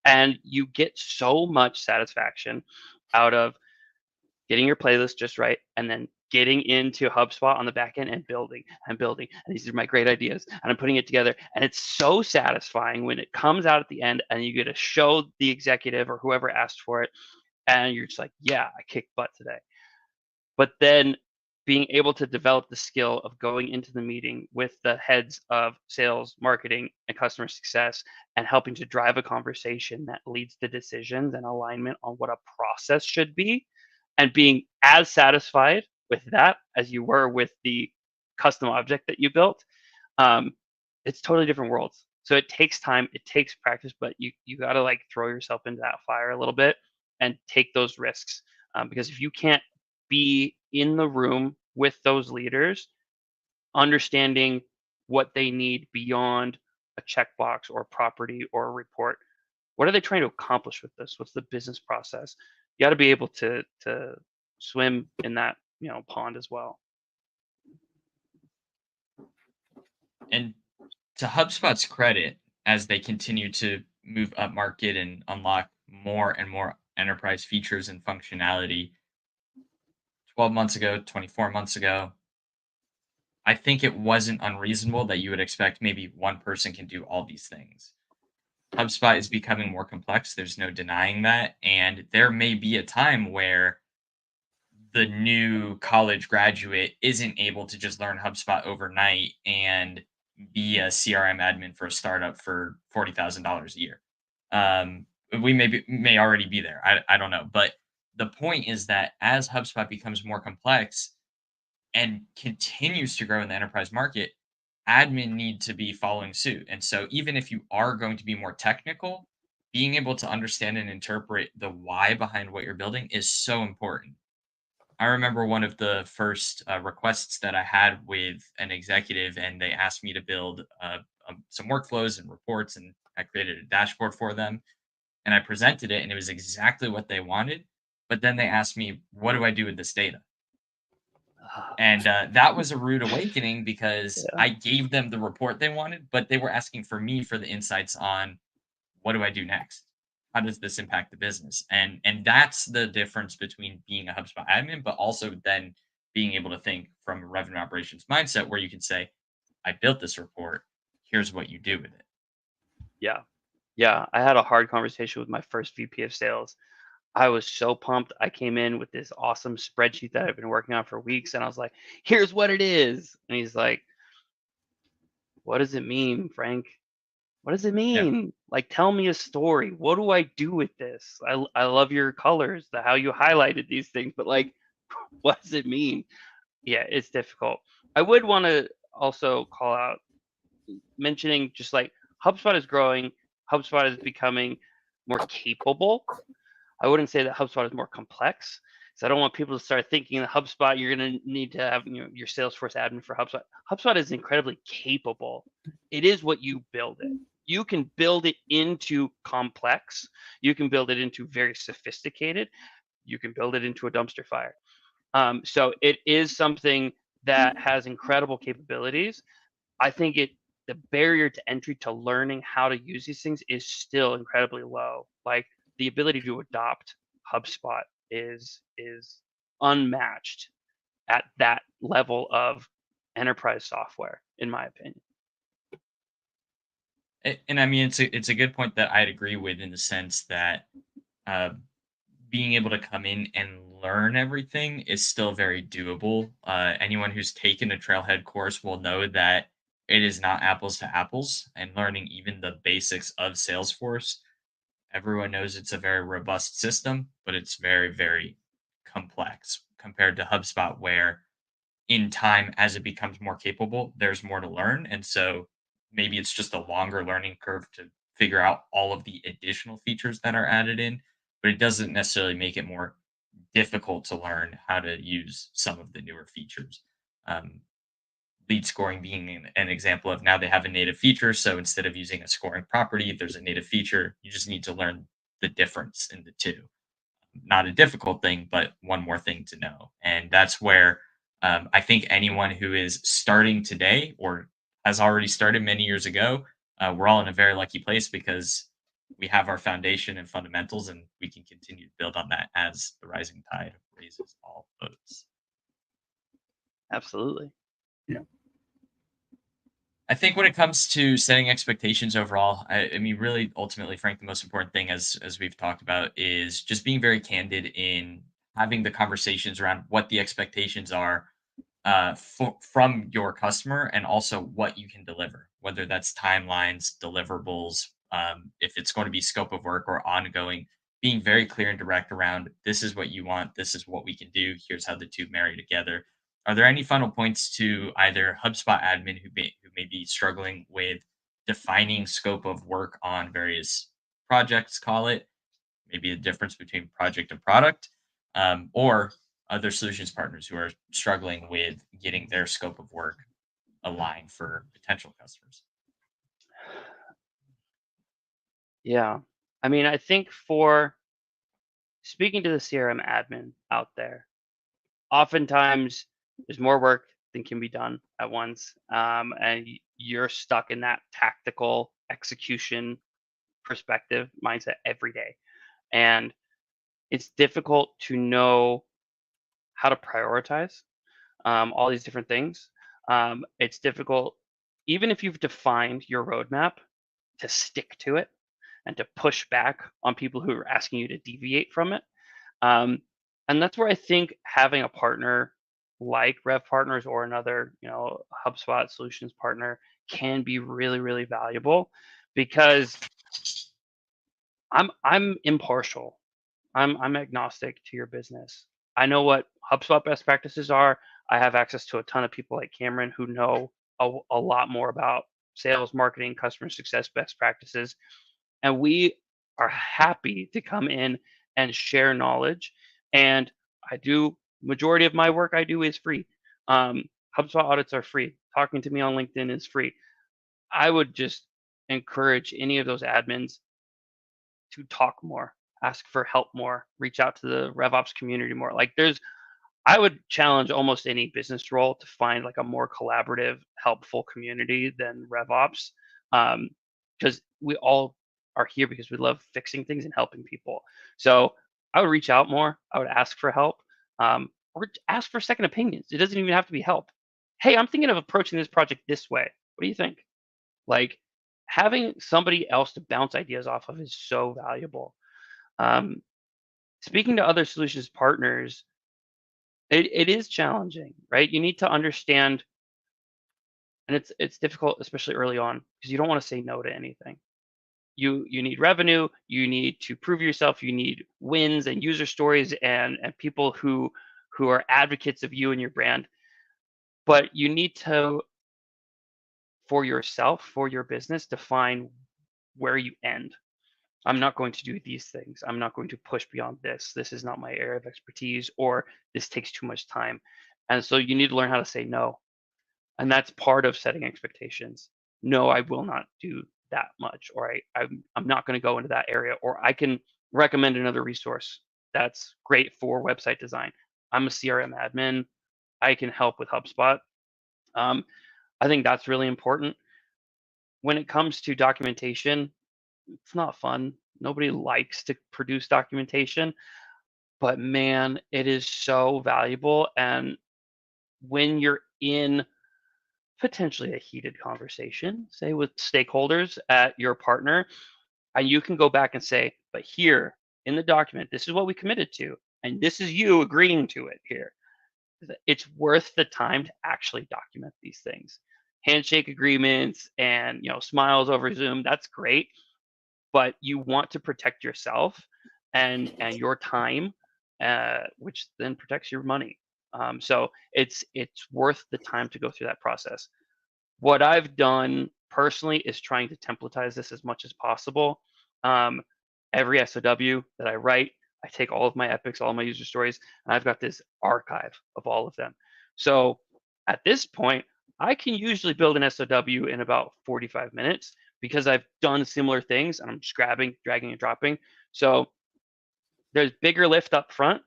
and you get so much satisfaction out of getting your playlist just right and then getting into HubSpot on the back end and building and building. And these are my great ideas. And I'm putting it together. And it's so satisfying when it comes out at the end and you get to show the executive or whoever asked for it. And you're just like, yeah, I kicked butt today. But then being able to develop the skill of going into the meeting with the heads of sales, marketing, and customer success and helping to drive a conversation that leads to decisions and alignment on what a process should be, and being as satisfied with that as you were with the custom object that you built, it's totally different worlds. So it takes time, it takes practice, but you got to like throw yourself into that fire a little bit and take those risks, because if you can't be in the room with those leaders, understanding what they need beyond a checkbox or property or a report, what are they trying to accomplish with this? What's the business process? You got to be able to swim in that pond as well. And to HubSpot's credit, as they continue to move up market and unlock more and more enterprise features and functionality, 12 months ago, 24 months ago, I think it wasn't unreasonable that you would expect maybe one person can do all these things. HubSpot is becoming more complex. There's no denying that. And there may be a time where the new college graduate isn't able to just learn HubSpot overnight and be a CRM admin for a startup for $40,000 a year. We may already be there. I don't know. But the point is that as HubSpot becomes more complex and continues to grow in the enterprise market, admin need to be following suit. And so even if you are going to be more technical, being able to understand and interpret the why behind what you're building is so important. I remember one of the first requests that I had with an executive, and they asked me to build some workflows and reports, and I created a dashboard for them, and I presented it, and it was exactly what they wanted. But then they asked me, "What do I do with this data?" And that was a rude awakening because Yeah. I gave them the report they wanted, but they were asking for me for the insights on what do I do next? How does this impact the business? And that's the difference between being a HubSpot admin, but also then being able to think from a revenue operations mindset where you can say, I built this report. Here's what you do with it. Yeah. Yeah. I had a hard conversation with my first VP of sales. I was so pumped. I came in with this awesome spreadsheet that I've been working on for weeks, and I was like, "Here's what it is." And he's like, "What does it mean, Frank? What does it Yeah. mean? Like, tell me a story. What do I do with this? I love your colors, the how you highlighted these things, but like, what does it mean?" Yeah, it's difficult. I would want to also call out mentioning just like HubSpot is growing, HubSpot is becoming more capable. I wouldn't say that HubSpot is more complex. So I don't want people to start thinking that HubSpot, you're going to need to have your Salesforce admin for HubSpot. HubSpot is incredibly capable. It is what you build it. You can build it into complex. You can build it into very sophisticated. You can build it into a dumpster fire. So it is something that has incredible capabilities. I think the barrier to entry to learning how to use these things is still incredibly low. Like the ability to adopt HubSpot is unmatched at that level of enterprise software, in my opinion. And I mean, it's a good point that I'd agree with in the sense that uh, being able to come in and learn everything is still very doable. Anyone who's taken a Trailhead course will know that it is not apples to apples, and learning even the basics of Salesforce. Everyone knows it's a very robust system, but it's very, very complex compared to HubSpot, where in time, as it becomes more capable, there's more to learn. And so maybe it's just a longer learning curve to figure out all of the additional features that are added in, but it doesn't necessarily make it more difficult to learn how to use some of the newer features. Um, Lead scoring being an example of now they have a native feature. So instead of using a scoring property, there's a native feature. You just need to learn the difference in the two. Not a difficult thing, but one more thing to know. And that's where I think anyone who is starting today or has already started many years ago, we're all in a very lucky place because we have our foundation and fundamentals, and we can continue to build on that as the rising tide raises all boats. Absolutely. Yeah. I think when it comes to setting expectations overall, I mean, really, ultimately, Frank, the most important thing, as we've talked about, is just being very candid in having the conversations around what the expectations are from your customer, and also what you can deliver, whether that's timelines, deliverables, if it's going to be scope of work or ongoing. Being very clear and direct around this is what you want, this is what we can do, here's how the two marry together. Are there any final points to either HubSpot admin who may be struggling with defining scope of work on various projects, call it, maybe a difference between project and product, or other solutions partners who are struggling with getting their scope of work aligned for potential customers? Yeah. I mean, I think for speaking to the CRM admin out there, oftentimes there's more work than can be done at once. And you're stuck in that tactical execution perspective mindset every day. And it's difficult to know how to prioritize all these different things. It's difficult, even if you've defined your roadmap, to stick to it and to push back on people who are asking you to deviate from it. Um, and that's where I think having a partner like Rev Partners or another, HubSpot solutions partner can be really, really valuable because I'm impartial. I'm agnostic to your business. I know what HubSpot best practices are. I have access to a ton of people like Cameron who know a lot more about sales, marketing, customer success best practices, and we are happy to come in and share knowledge. And I do majority of my work I do is free. Um, HubSpot audits are free. Talking to me on LinkedIn is free. I would just encourage any of those admins to talk more, ask for help more, reach out to the RevOps community more. Like I would challenge almost any business role to find like a more collaborative, helpful community than RevOps. Because we all are here because we love fixing things and helping people. So I would reach out more. I would ask for help, or ask for second opinions. It doesn't even have to be help. Hey, I'm thinking of approaching this project this way. What do you think? Like having somebody else to bounce ideas off of is so valuable. Um, Speaking to other solutions partners, it is challenging, right? You need to understand, and it's difficult, especially early on, because you don't want to say no to anything. You need revenue, you need to prove yourself, you need wins and user stories and people who are advocates of you and your brand. But you need to, for yourself, for your business, define where you end. I'm not going to do these things. I'm not going to push beyond this. This is not my area of expertise, or this takes too much time. And so you need to learn how to say no. And that's part of setting expectations. No, I will not do that much, or I'm not going to go into that area, or I can recommend another resource that's great for website design. I'm a CRM admin. I can help with HubSpot. Um, I think that's really important. When it comes to documentation, it's not fun. Nobody likes to produce documentation, but man, it is so valuable. And when you're in potentially a heated conversation, say with stakeholders at your partner, and you can go back and say, but here in the document, this is what we committed to, and this is you agreeing to it here. It's worth the time to actually document these things. Handshake agreements and smiles over Zoom, that's great, but you want to protect yourself and your time, which then protects your money. So it's worth the time to go through that process. What I've done personally is trying to templatize this as much as possible. Um, every SOW that I write, I take all of my epics, all my user stories, and I've got this archive of all of them. So at this point, I can usually build an SOW in about 45 minutes because I've done similar things and I'm just grabbing, dragging, and dropping. So there's bigger lift up front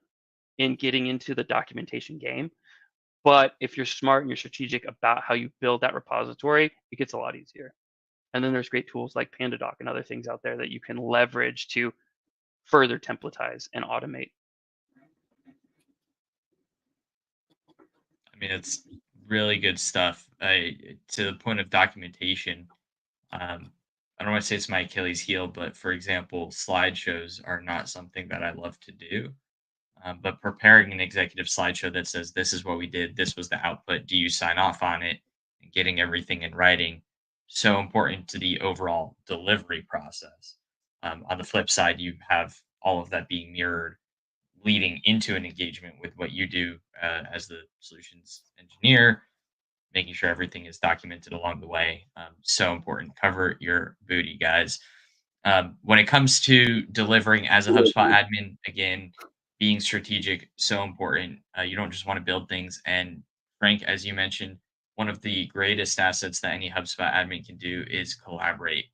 in getting into the documentation game. But if you're smart and you're strategic about how you build that repository, it gets a lot easier. And then there's great tools like PandaDoc and other things out there that you can leverage to further templatize and automate. I mean, it's really good stuff. To the point of documentation, I don't want to say it's my Achilles heel, but for example, slideshows are not something that I love to do. But preparing an executive slideshow that says, this is what we did, this was the output, do you sign off on it, and getting everything in writing, so important to the overall delivery process. On the flip side, you have all of that being mirrored leading into an engagement with what you do as the solutions engineer, making sure everything is documented along the way. So important. Cover your booty, guys. When it comes to delivering as a HubSpot admin, again, being strategic, so important. You don't just want to build things. And Frank, as you mentioned, one of the greatest assets that any HubSpot admin can do is collaborate.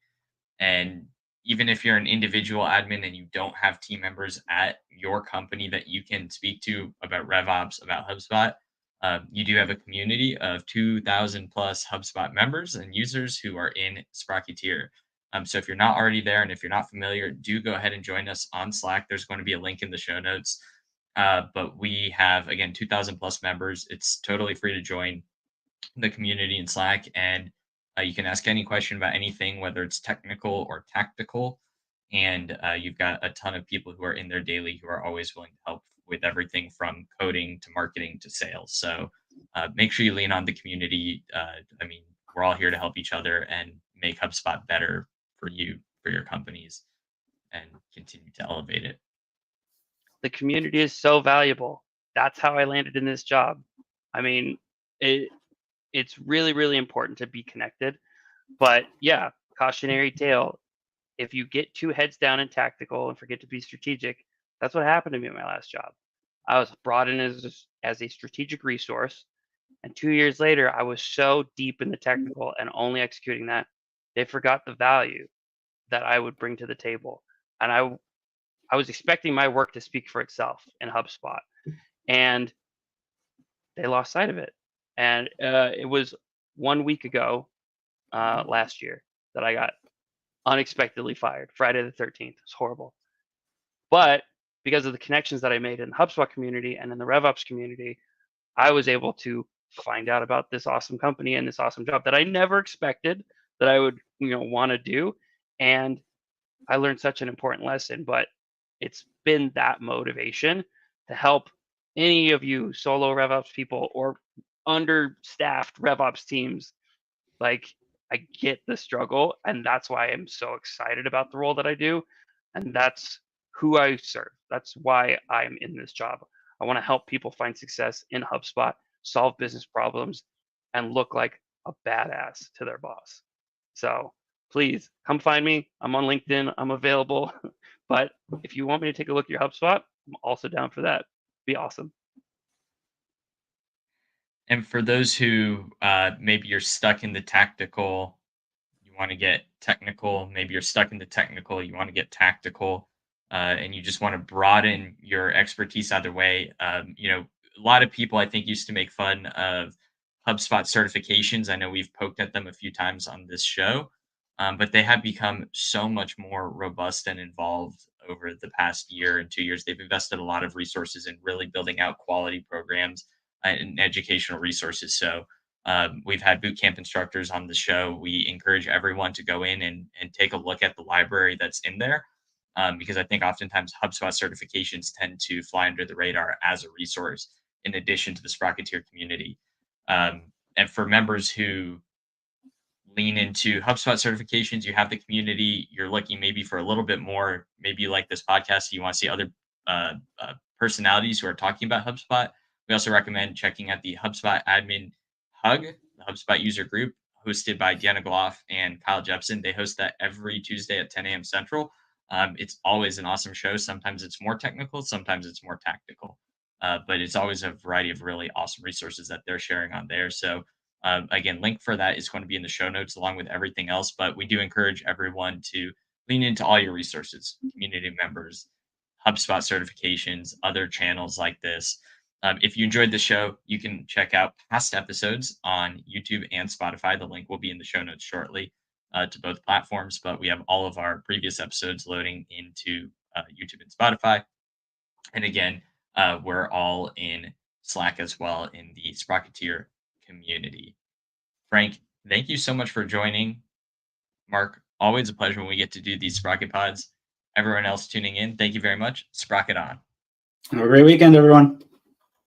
And even if you're an individual admin and you don't have team members at your company that you can speak to about RevOps, about HubSpot, you do have a community of 2,000 plus HubSpot members and users who are in Sprocketeer. So if you're not already there and if you're not familiar, do go ahead and join us on Slack. There's going to be a link in the show notes. But we have, again, 2,000 plus members. It's totally free to join the community in Slack, and you can ask any question about anything, whether it's technical or tactical. And you've got a ton of people who are in there daily who are always willing to help with everything from coding to marketing to sales. So make sure you lean on the community. I mean, we're all here to help each other and make HubSpot better for you, for your companies. and continue to elevate it. The community is so valuable. That's how I landed in this job. I mean, it's really, really important to be connected. But yeah, cautionary tale. If you get too heads down and tactical and forget to be strategic, that's what happened to me in my last job. I was brought in as a strategic resource, and 2 years later, I was so deep in the technical and only executing that, they forgot the value that I would bring to the table. And I was expecting my work to speak for itself in HubSpot, and they lost sight of it. And it was 1 week ago, last year, that I got unexpectedly fired. Friday the 13th. It's horrible. But because of the connections that I made in the HubSpot community and in the RevOps community, I was able to find out about this awesome company and this awesome job that I never expected that I would, want to do. And I learned such an important lesson, but it's been that motivation to help any of you solo RevOps people or understaffed RevOps teams. Like, I get the struggle, and that's why I'm so excited about the role that I do. And that's who I serve. That's why I'm in this job. I want to help people find success in HubSpot, solve business problems, and look like a badass to their boss. So please come find me. I'm on LinkedIn. I'm available. But if you want me to take a look at your HubSpot, I'm also down for that. Be awesome. And for those who maybe you're stuck in the tactical, you want to get technical, maybe you're stuck in the technical, you want to get tactical, and you just want to broaden your expertise either way. A lot of people I think used to make fun of HubSpot certifications. I know we've poked at them a few times on this show, but they have become so much more robust and involved over the past year and 2 years. They've invested a lot of resources in really building out quality programs and educational resources. So we've had boot camp instructors on the show. We encourage everyone to go in and take a look at the library that's in there, because I think oftentimes HubSpot certifications tend to fly under the radar as a resource in addition to the Sprocketeer community. And for members who lean into HubSpot certifications, you have the community, you're looking maybe for a little bit more, maybe you like this podcast, you want to see other personalities who are talking about HubSpot. We also recommend checking out the HubSpot Admin Hug, the HubSpot user group hosted by Deanna Gloff and Kyle Jepson. They host that every Tuesday at 10 a.m. Central. It's always an awesome show. Sometimes it's more technical, sometimes it's more tactical, but it's always a variety of really awesome resources that they're sharing on there. So again, link for that is going to be in the show notes along with everything else. But we do encourage everyone to lean into all your resources, community members, HubSpot certifications, other channels like this. If you enjoyed the show, you can check out past episodes on YouTube and Spotify. The link will be in the show notes shortly to both platforms. But we have all of our previous episodes loading into YouTube and Spotify. And again, we're all in Slack as well in the Sprocketeer community. Frank, thank you so much for joining. Mark, always a pleasure when we get to do these Sprocket pods. Everyone else tuning in, thank you very much. Sprocket on. Have a great weekend, everyone.